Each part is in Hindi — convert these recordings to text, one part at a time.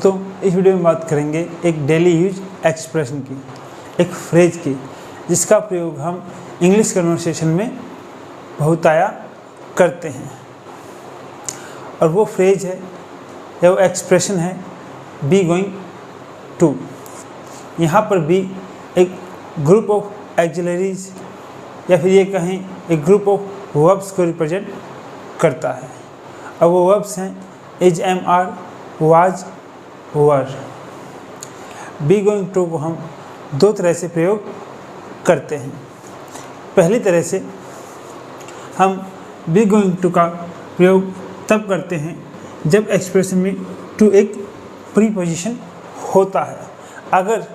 दोस्तों इस वीडियो में बात करेंगे एक डेली यूज एक्सप्रेशन की, एक फ्रेज की, जिसका प्रयोग हम इंग्लिश कन्वर्सेशन में बहुताया करते हैं। और वो फ्रेज है या वो एक्सप्रेशन है बी गोइंग टू। यहाँ पर बी एक ग्रुप ऑफ एक्सिलरीज या फिर ये कहें एक ग्रुप ऑफ वर्ब्स को रिप्रेजेंट करता है। और वो वर्ब्स हैं is, am, are, was, were. Be going to को हम दो तरह से प्रयोग करते हैं। पहली तरह से हम बी गोइंग टू का प्रयोग तब करते हैं जब एक्सप्रेशन में टू एक प्रीपोजिशन होता है। अगर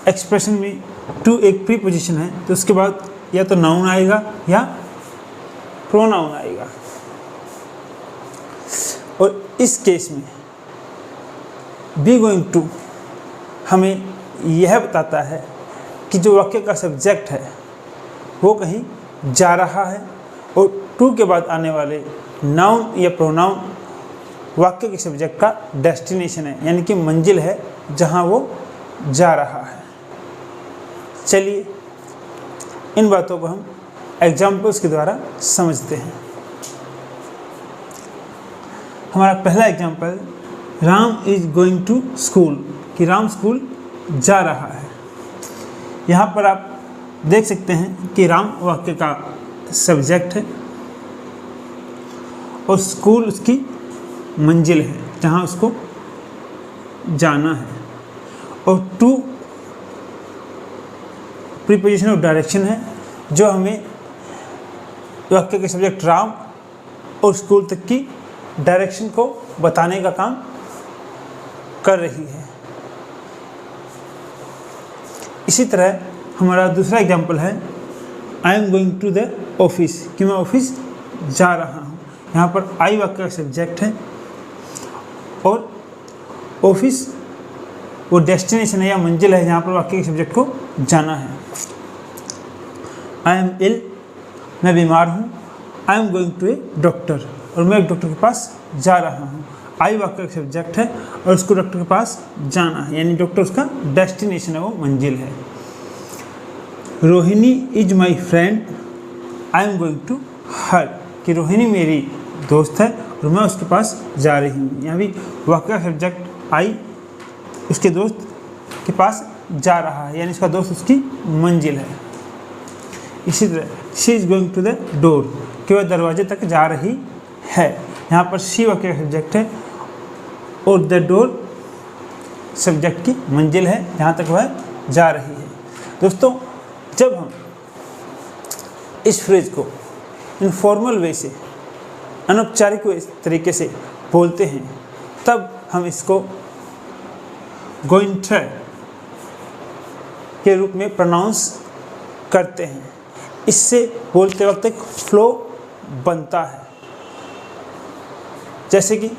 एक्सप्रेशन में टू एक प्रीपोजिशन है तो उसके बाद या तो नाउन आएगा या प्रोनाउन आएगा। और इस केस में बी गोइंग टू हमें यह बताता है कि जो वाक्य का सब्जेक्ट है वो कहीं जा रहा है और टू के बाद आने वाले नाउन या प्रोनाउन वाक्य के सब्जेक्ट का डेस्टिनेशन है, यानी कि मंजिल है जहां वो जा रहा है। चलिए इन बातों को हम एग्जाम्पल्स के द्वारा समझते हैं। हमारा पहला example, Ram is going to school, कि राम स्कूल जा रहा है। यहाँ पर आप देख सकते हैं कि राम वाक्य का सब्जेक्ट है और स्कूल उसकी मंजिल है जहाँ उसको जाना है। और टू प्रीपोजिशन ऑफ डायरेक्शन है जो हमें वाक्य के सब्जेक्ट राम और स्कूल तक की डायरेक्शन को बताने का काम कर रही है। इसी तरह हमारा दूसरा एग्जाम्पल है I am going to the office, कि मैं ऑफिस जा रहा हूँ। यहाँ पर आई वाक्य का सब्जेक्ट है और ऑफिस वो डेस्टिनेशन है या मंजिल है जहाँ पर वाक्य के सब्जेक्ट को जाना है। आई एम इल, मैं बीमार हूँ। I am going to a doctor, और मैं एक डॉक्टर के पास जा रहा हूँ। आई वाक्य का सब्जेक्ट है और उसको डॉक्टर के पास जाना है, यानी डॉक्टर उसका डेस्टिनेशन है, वो मंजिल है। Rohini is my friend, I am going to her, कि रोहिणी मेरी दोस्त है और मैं उसके पास जा रही हूँ। यहाँ भी वाक्य का सब्जेक्ट आई उसके दोस्त के पास जा रहा है, यानी उसका दोस्त उसकी मंजिल है। इसी तरह she is going to the door, कि वह दरवाजे तक जा रही है। यहाँ पर शी वाक्य का सब्जेक्ट है और द डोर सब्जेक्ट की मंजिल है जहाँ तक वह जा रही है। दोस्तों जब हम इस फ्रेज को इनफॉर्मल वे से, अनौपचारिक तरीके से बोलते हैं तब हम इसको गोइंग टू के रूप में प्रोनाउंस करते हैं। इससे बोलते वक्त एक फ्लो बनता है, जैसे कि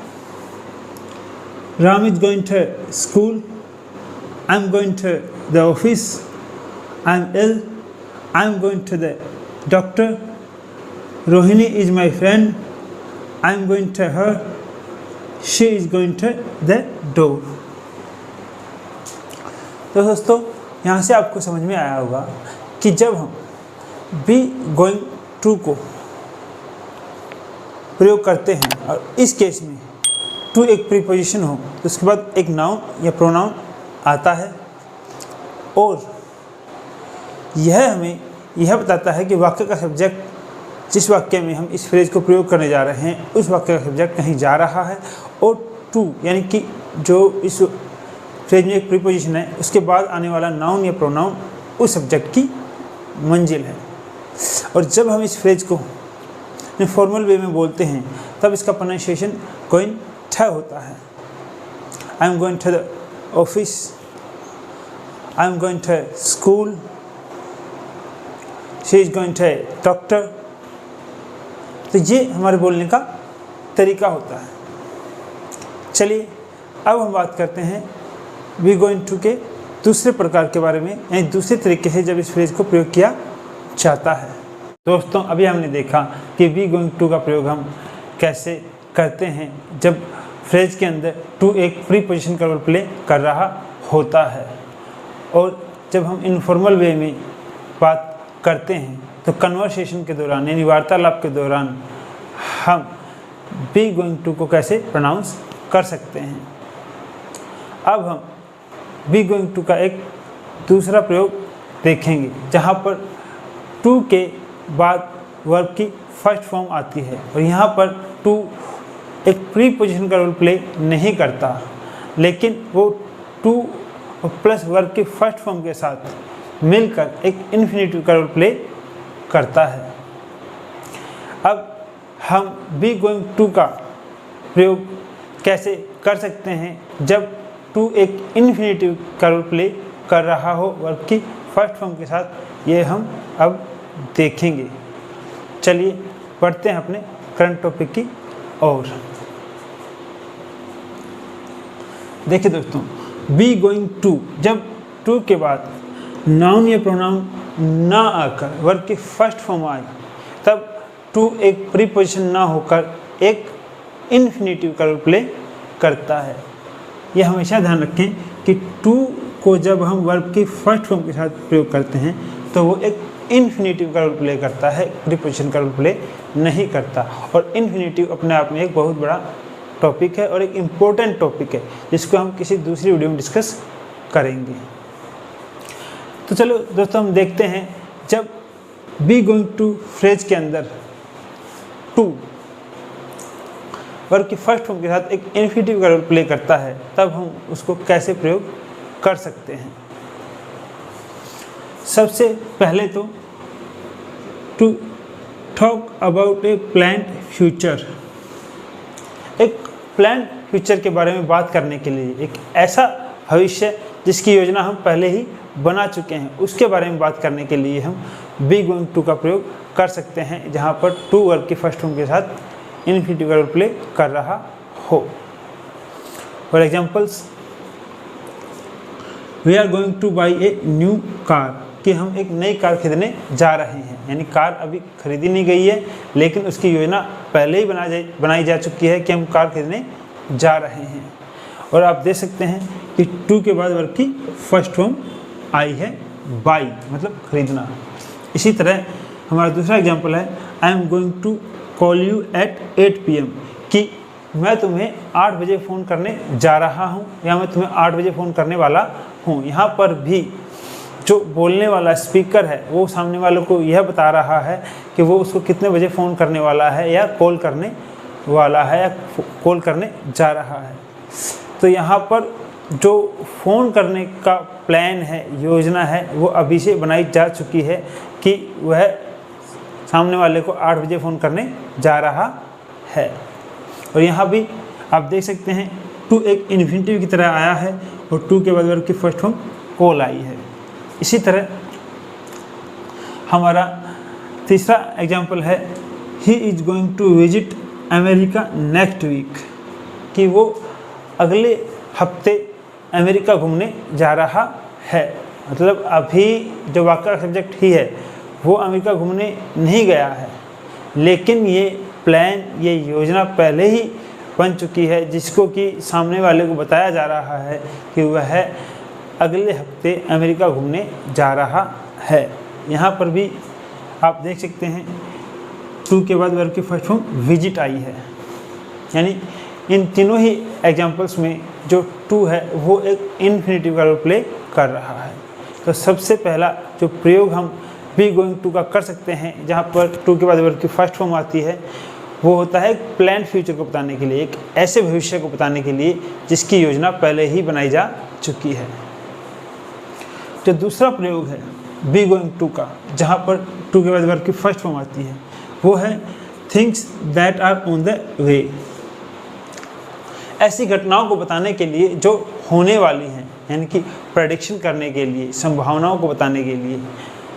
Ram is going to school, I am going to the office, I am ill, I am going to the doctor, Rohini is my friend, I am going to her, she is going to the door. तो दोस्तों यहाँ से आपको समझ में आया होगा कि जब हम बी गोइंग टू को प्रयोग करते हैं और इस केस में टू एक प्रीपोजिशन हो तो उसके बाद एक नाउन या प्रोनाउन आता है और यह हमें यह बताता है कि वाक्य का सब्जेक्ट, जिस वाक्य में हम इस फ्रेज को प्रयोग करने जा रहे हैं उस वाक्य का सब्जेक्ट कहीं जा रहा है और टू यानी कि जो इस फ्रेज में एक प्रीपोजिशन है उसके बाद आने वाला नाउन या प्रोनाउन उस सब्जेक्ट की मंजिल है। और जब हम इस फ्रेज को फॉर्मल वे में बोलते हैं तब इसका प्रोनाउंसिएशन गोइंग टू होता है। I am going to the office, I am going to school, she is going to doctor. तो ये हमारे बोलने का तरीका होता है। चलिए अब हम बात करते हैं वी गोइंग टू के दूसरे प्रकार के बारे में, यानी दूसरे तरीके से जब इस फ्रेज को प्रयोग किया जाता है। दोस्तों अभी हमने देखा कि वी गोइंग टू का प्रयोग हम कैसे करते हैं जब फ्रेज के अंदर टू एक प्रीपोजिशन का रोल प्ले कर रहा होता है। और जब हम इनफॉर्मल वे में बात करते हैं तो कन्वर्सेशन के दौरान यानी वार्तालाप के दौरान हम बी गोइंग टू को कैसे प्रोनाउंस कर सकते हैं। अब हम बी गोइंग टू का एक दूसरा प्रयोग देखेंगे जहाँ पर टू के बाद वर्ब की फर्स्ट फॉर्म आती है और यहाँ पर टू एक प्रीपोजिशन का रोल प्ले नहीं करता, लेकिन वो टू प्लस वर्ब की फर्स्ट फॉर्म के साथ मिलकर एक इन्फिनेटिव का रोल प्ले करता है। अब हम बी गोइंग टू का प्रयोग कैसे कर सकते हैं जब टू एक इन्फिनेटिव का रोल प्ले कर रहा हो वर्ब की फर्स्ट फॉर्म के साथ, ये हम अब देखेंगे। चलिए पढ़ते हैं अपने करंट टॉपिक की ओर। देखिए दोस्तों, बी गोइंग टू जब टू के बाद नाउन या प्रोनाउन ना आकर वर्ब की फर्स्ट फॉर्म आए तब टू एक प्रीपोजिशन ना होकर एक इन्फिनेटिव का रोल प्ले करता है। यह हमेशा ध्यान रखें कि टू को जब हम वर्ब की फर्स्ट फॉर्म के साथ प्रयोग करते हैं तो वो एक इन्फिनेटिव का रोल प्ले करता है, प्रीपोजिशन का रोल प्ले नहीं करता। और इन्फिनेटिव अपने आप में एक बहुत बड़ा टॉपिक है और एक इम्पोर्टेंट टॉपिक है जिसको हम किसी दूसरी वीडियो में डिस्कस करेंगे। तो चलो दोस्तों हम देखते हैं जब बी गोइंग टू फ्रेज के अंदर टू वर्ब की फर्स्ट फॉर्म के साथ एक इन्फिनेटिव का रोल प्ले करता है तब हम उसको कैसे प्रयोग कर सकते हैं। सबसे पहले तो to talk about a planned future, एक प्लान्ड फ्यूचर के बारे में बात करने के लिए, एक ऐसा भविष्य जिसकी योजना हम पहले ही बना चुके हैं उसके बारे में बात करने के लिए हम बी गोइंग टू का प्रयोग कर सकते हैं जहाँ पर टू वर्ब की फर्स्ट फॉर्म के साथ इन्फिनेटिव का रोल प्ले कर रहा हो। For examples, we are going to buy a new car, कि हम एक नई कार खरीदने जा रहे हैं, यानी कार अभी खरीदी नहीं गई है लेकिन उसकी योजना पहले ही बनाई जा चुकी है कि हम कार खरीदने जा रहे हैं। और आप देख सकते हैं कि टू के बाद वर्ब की फर्स्ट फॉर्म आई है बाई, मतलब खरीदना। इसी तरह हमारा दूसरा एग्जाम्पल है I am going to call you at 8 PM, कि मैं तुम्हें 8 बजे फ़ोन करने जा रहा हूँ या मैं तुम्हें 8 बजे फ़ोन करने वाला हूँ। यहाँ पर भी जो बोलने वाला स्पीकर है वो सामने वालों को यह बता रहा है कि वो उसको कितने बजे फ़ोन करने वाला है या कॉल करने वाला है या कॉल करने जा रहा है। तो यहाँ पर जो फ़ोन करने का प्लान है, योजना है, वो अभी से बनाई जा चुकी है कि वह सामने वाले को 8 बजे फ़ोन करने जा रहा है। और यहाँ भी आप देख सकते हैं टू एक इन्फिनेटिव की तरह आया है और टू के बाद वर्ब की फर्स्ट फॉर्म कॉल आई है। इसी तरह हमारा तीसरा एग्जाम्पल है he is going to visit America next week, कि वो अगले हफ्ते अमेरिका घूमने जा रहा है। मतलब अभी जो वाक्य का सब्जेक्ट ही है वो अमेरिका घूमने नहीं गया है, लेकिन ये प्लान, ये योजना पहले ही बन चुकी है जिसको कि सामने वाले को बताया जा रहा है कि वह अगले हफ्ते अमेरिका घूमने जा रहा है। यहाँ पर भी आप देख सकते हैं टू के बाद वर्ब की फर्स्ट फॉर्म विजिट आई है, यानी इन तीनों ही एग्जाम्पल्स में जो टू है वो एक इन्फिनेटिव का रोल प्ले कर रहा है। तो सबसे पहला जो प्रयोग हम बी गोइंग टू का कर सकते हैं जहाँ पर टू के बाद वर्ब की फर्स्ट फॉर्म आती है वो होता है एक प्लान फ्यूचर को बताने के लिए, एक ऐसे भविष्य को बताने के लिए जिसकी योजना पहले ही बनाई जा चुकी है। जो दूसरा प्रयोग है बी गोइंग टू का जहाँ पर टू के बाद वर्ब की फर्स्ट फॉर्म आती है वो है things that are on the way, ऐसी घटनाओं को बताने के लिए जो होने वाली हैं, यानी कि प्रेडिक्शन करने के लिए, संभावनाओं को बताने के लिए।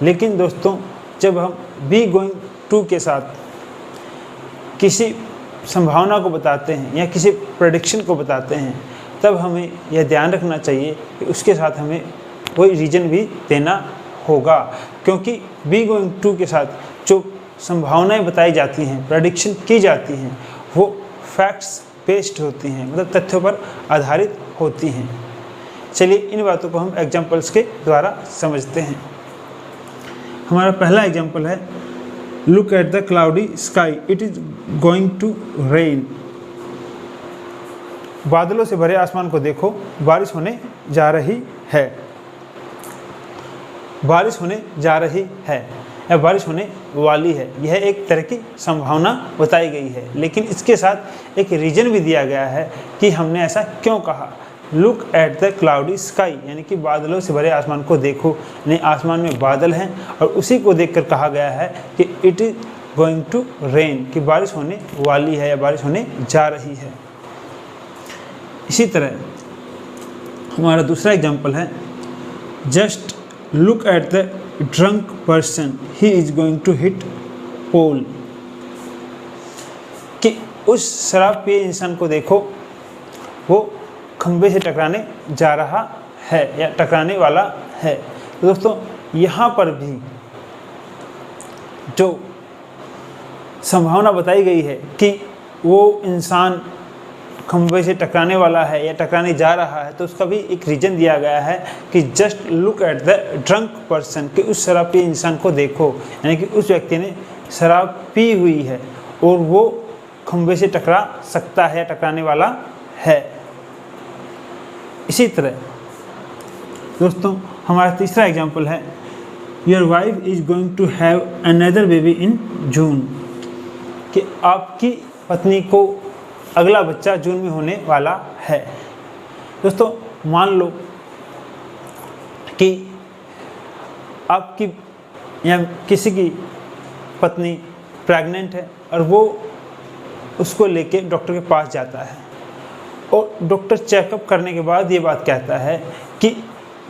लेकिन दोस्तों जब हम बी गोइंग टू के साथ किसी संभावना को बताते हैं या किसी प्रेडिक्शन को बताते हैं तब हमें यह ध्यान रखना चाहिए कि उसके साथ हमें कोई रीज़न भी देना होगा, क्योंकि बी गोइंग टू के साथ जो संभावनाएं बताई जाती हैं, प्रेडिक्शन की जाती हैं, वो फैक्ट्स बेस्ड होती हैं, मतलब तथ्यों पर आधारित होती हैं। चलिए इन बातों को हम एग्जाम्पल्स के द्वारा समझते हैं। हमारा पहला एग्जाम्पल है, look at the cloudy sky, it is going to rain. बादलों से भरे आसमान को देखो, बारिश होने जा रही है। बारिश होने जा रही है या बारिश होने वाली है, यह एक तरह की संभावना बताई गई है, लेकिन इसके साथ एक रीज़न भी दिया गया है कि हमने ऐसा क्यों कहा। Look at the cloudy sky, यानी कि बादलों से भरे आसमान को देखो, यानी आसमान में बादल हैं और उसी को देखकर कहा गया है कि it is going to rain, कि बारिश होने वाली है या बारिश होने जा रही है। इसी तरह हमारा दूसरा एग्जाम्पल है, just look at the drunk person, he is going to hit pole, कि उस शराब पिए इंसान को देखो, वो खंबे से टकराने जा रहा है या टकराने वाला है। तो दोस्तों यहाँ पर भी जो संभावना बताई गई है कि वो इंसान खंबे से टकराने वाला है या टकराने जा रहा है, तो उसका भी एक रीज़न दिया गया है कि just look at the drunk person, कि उस शराब पिए इंसान को देखो, यानी कि उस व्यक्ति ने शराब पी हुई है और वो खंबे से टकरा सकता है, टकराने वाला है। इसी तरह दोस्तों हमारा तीसरा एग्जाम्पल है, your wife is going to have another baby in June, कि आपकी पत्नी को अगला बच्चा जून में होने वाला है। दोस्तों मान लो कि आपकी या किसी की पत्नी प्रेग्नेंट है और वो उसको लेके डॉक्टर के पास जाता है और डॉक्टर चेकअप करने के बाद ये बात कहता है कि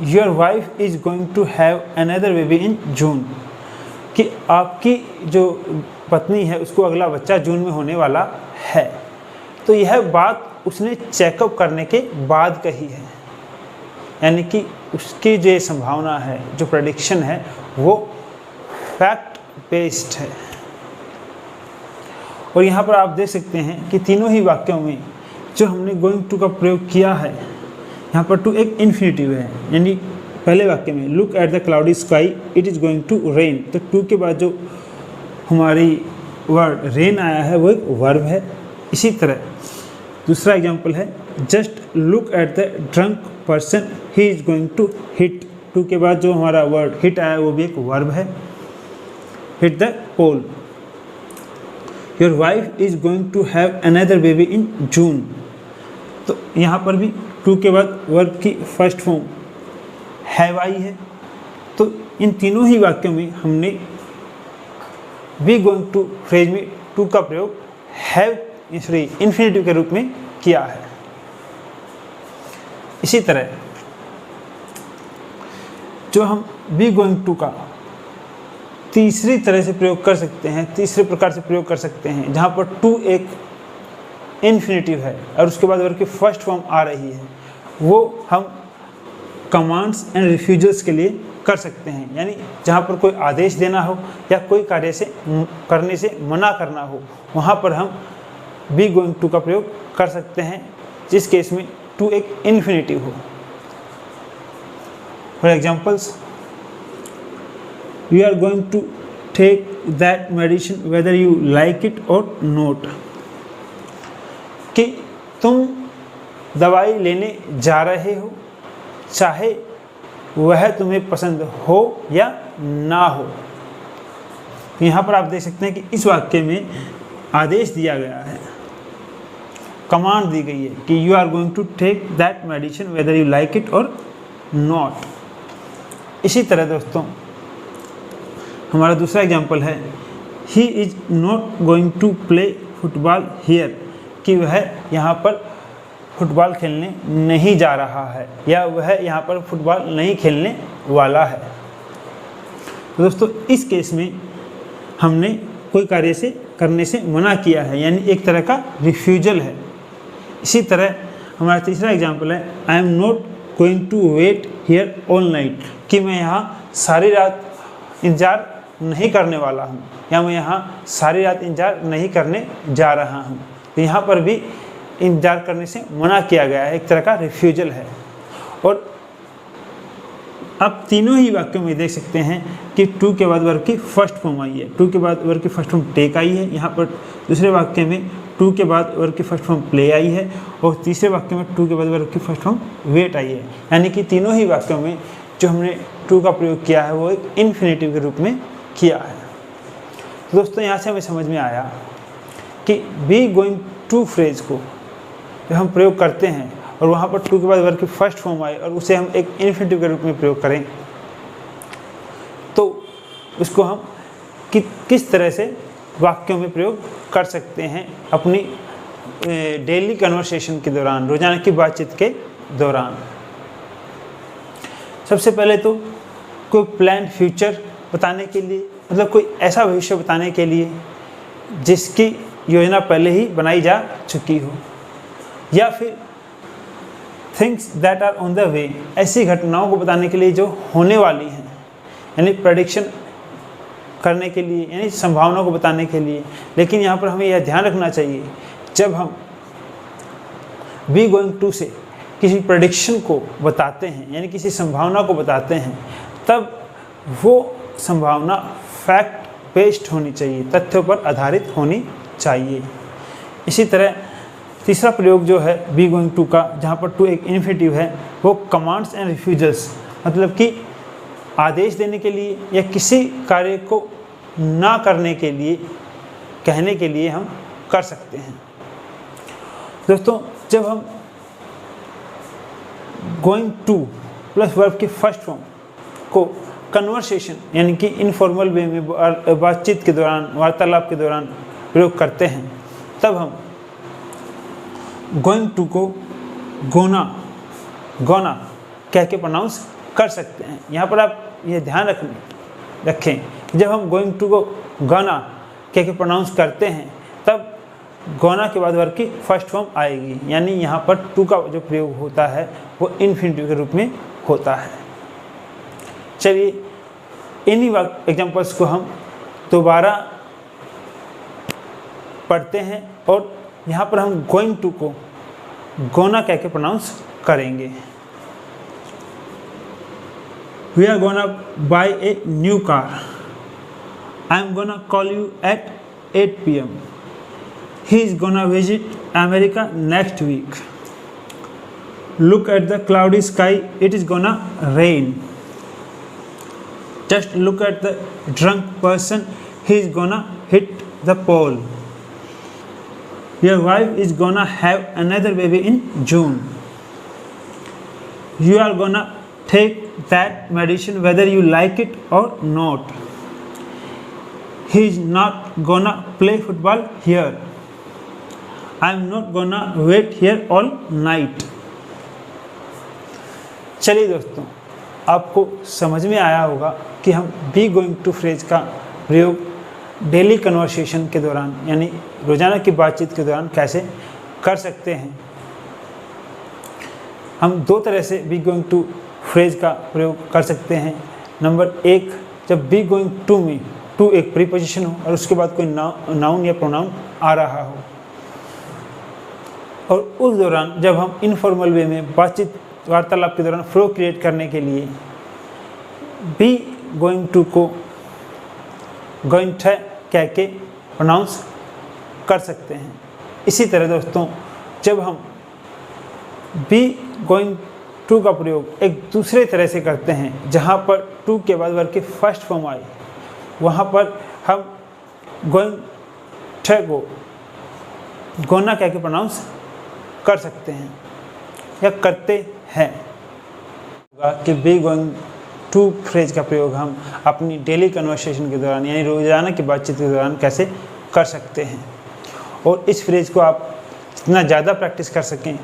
your wife is going to have another baby in June, कि आपकी जो पत्नी है उसको अगला बच्चा जून में होने वाला है। तो यह बात उसने चेकअप करने के बाद कही है, यानी कि उसकी जो संभावना है, जो प्रेडिक्शन है, वो फैक्ट बेस्ड है। और यहाँ पर आप देख सकते हैं कि तीनों ही वाक्यों में जो हमने गोइंग टू का प्रयोग किया है, यहाँ पर टू एक इन्फिनिटिव है, यानी पहले वाक्य में look at the cloudy sky it is going to rain, तो टू के बाद जो हमारी वर्ड रेन आया है वो एक वर्ब है। इसी तरह दूसरा एग्जाम्पल है, just look at the drunk person he is going to hit, to के बाद जो हमारा वर्ड हिट आया वो भी एक वर्ब है, hit the pole. Your wife is going to have another baby in June, तो यहाँ पर भी टू के बाद वर्ब की फर्स्ट फॉर्म हैव आई है। तो इन तीनों ही वाक्यों में हमने बी गोइंग टू फ्रेज में टू का प्रयोग हैव इन्फिनिटिव के रूप में किया है। इसी तरह जो हम बी गोइंग टू का तीसरी तरह से प्रयोग कर सकते हैं, तीसरे प्रकार से प्रयोग कर सकते हैं, जहाँ पर टू एक इन्फिनिटिव है और उसके बाद वर्ब की फर्स्ट फॉर्म आ रही है, वो हम कमांड्स एंड रिफ्यूजल्स के लिए कर सकते हैं। यानी जहाँ पर कोई आदेश देना हो या कोई कार्य से करने से मना करना हो, वहाँ पर हम बी गोइंग टू का प्रयोग कर सकते हैं, जिस केस में टू एक इन्फिनिटिव हो। For examples, you are going to take that medicine whether you like it or not, कि तुम दवाई लेने जा रहे हो चाहे वह तुम्हें पसंद हो या ना हो। यहाँ पर आप देख सकते हैं कि इस वाक्य में आदेश दिया गया है, कमांड दी गई है कि you are going to take that medicine whether you like it or not. इसी तरह दोस्तों हमारा दूसरा एग्जाम्पल है, he is not going to play football here, कि वह यहाँ पर फुटबॉल खेलने नहीं जा रहा है या वह यहाँ पर फुटबॉल नहीं खेलने वाला है। तो दोस्तों इस केस में हमने कोई कार्य से करने से मना किया है, यानी एक तरह का रिफ्यूजल है। इसी तरह हमारा तीसरा एग्जाम्पल है, I am not going to wait here all night, कि मैं यहाँ सारी रात इंतज़ार नहीं करने वाला हूँ या मैं यहाँ सारी रात इंतज़ार नहीं करने जा रहा हूँ। तो यहाँ पर भी इंतजार करने से मना किया गया है, एक तरह का रिफ्यूजल है। और आप तीनों ही वाक्यों में देख सकते हैं कि टू के बाद वर्ब की फर्स्ट फॉर्म आई है, टू के बाद वर्ब की फर्स्ट फॉर्म टेक आई है, यहाँ पर दूसरे वाक्य में टू के बाद वर्ब की फर्स्ट फॉर्म प्ले आई है, और तीसरे वाक्य में टू के बाद वर्ब की फर्स्ट फॉर्म वेट आई है। यानी कि तीनों ही वाक्यों में जो हमने टू का प्रयोग किया है वो एक इन्फिनेटिव के रूप में किया है। दोस्तों यहाँ से हमें समझ में आया कि बी गोइंग टू फ्रेज को जब हम प्रयोग करते हैं और वहाँ पर टू के बाद वर्ब की फर्स्ट फॉर्म आए और उसे हम एक इन्फिनेटिव के रूप में प्रयोग करें, तो उसको हम किस तरह से वाक्यों में प्रयोग कर सकते हैं अपनी डेली कन्वर्सेशन के दौरान, रोज़ाना की बातचीत के दौरान। सबसे पहले तो कोई प्लान फ्यूचर बताने के लिए, मतलब कोई ऐसा भविष्य बताने के लिए जिसकी योजना पहले ही बनाई जा चुकी हो, या फिर things that are on the way, ऐसी घटनाओं को बताने के लिए जो होने वाली हैं, यानी प्रेडिक्शन करने के लिए, यानी संभावना को बताने के लिए। लेकिन यहाँ पर हमें यह ध्यान रखना चाहिए, जब हम बी गोइंग टू से किसी प्रेडिक्शन को बताते हैं, यानी किसी संभावना को बताते हैं, तब वो संभावना फैक्ट बेस्ड होनी चाहिए, तथ्यों पर आधारित होनी चाहिए। इसी तरह तीसरा प्रयोग जो है बी गोइंग टू का, जहाँ पर टू एक इन्फिनेटिव है, वो कमांड्स एंड रिफ्यूजल्स, मतलब कि आदेश देने के लिए या किसी कार्य को ना करने के लिए, कहने के लिए हम कर सकते हैं। दोस्तों जब हम गोइंग टू प्लस वर्ब की फर्स्ट फॉर्म को कन्वर्सेशन यानी कि इनफॉर्मल वे में बातचीत के दौरान, वार्तालाप के दौरान प्रयोग करते हैं, तब हम गोइंग टू को गोना कह के प्रोनाउंस कर सकते हैं। यहाँ पर आप ये ध्यान रखें कि जब हम गोइंग टू को गोना कह के प्रोनाउंस करते हैं, तब गोना के बाद वर्ब की फर्स्ट फॉर्म आएगी, यानी यहाँ पर टू का जो प्रयोग होता है वो इन्फिनेटिव के रूप में होता है। चलिए इन्हीं एग्जाम्पल्स को हम दोबारा पढ़ते हैं और यहाँ पर हम गोइंग टू को गोना कह के प्रोनाउंस करेंगे। We are gonna buy a new car. I am gonna call you at 8 p.m. He is gonna visit America next week. Look at the cloudy sky. It is gonna rain. Just look at the drunk person. He is gonna hit the pole. Your wife is gonna have another baby in June. You are gonna take that medicine whether you like it or not. He is not gonna play football here. I am not gonna wait here all night. चलिए दोस्तों, आपको समझ में आया होगा कि हम बी गोइंग टू फ्रेज का प्रयोग डेली कन्वर्सेशन के दौरान, यानी रोज़ाना की बातचीत के दौरान कैसे कर सकते हैं। हम दो तरह से बी गोइंग टू फ्रेज का प्रयोग कर सकते हैं। नंबर एक, जब बी गोइंग टू में टू एक प्रीपोजिशन हो और उसके बाद कोई नाउन या प्रोनाउन आ रहा हो, और उस दौरान जब हम इनफॉर्मल वे में बातचीत वार्तालाप के दौरान फ्लो क्रिएट करने के लिए बी गोइंग टू को गोइंग ट कह के प्रोनाउंस कर सकते हैं। इसी तरह दोस्तों, जब हम बी गोइंग टू का प्रयोग एक दूसरे तरह से करते हैं, जहाँ पर टू के बाद वर्ब की फर्स्ट फॉर्म आई, वहाँ पर हम गोइंग ट को गोना कह के प्रोनाउंस कर सकते हैं या करते हैं। कि बी गोइंग टू फ्रेज का प्रयोग हम अपनी डेली कन्वर्सेशन के दौरान, यानी रोज़ाना की बातचीत के दौरान कैसे कर सकते हैं, और इस फ्रेज को आप जितना ज़्यादा प्रैक्टिस कर सकें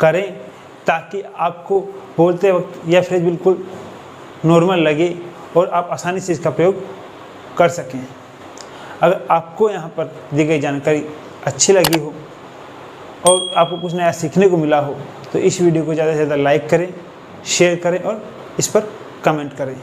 करें, ताकि आपको बोलते वक्त यह फ्रेज बिल्कुल नॉर्मल लगे और आप आसानी से इसका प्रयोग कर सकें। अगर आपको यहाँ पर दी गई जानकारी अच्छी लगी हो और आपको कुछ नया सीखने को मिला हो, तो इस वीडियो को ज़्यादा से ज़्यादा लाइक करें, शेयर करें और इस पर कमेंट करें।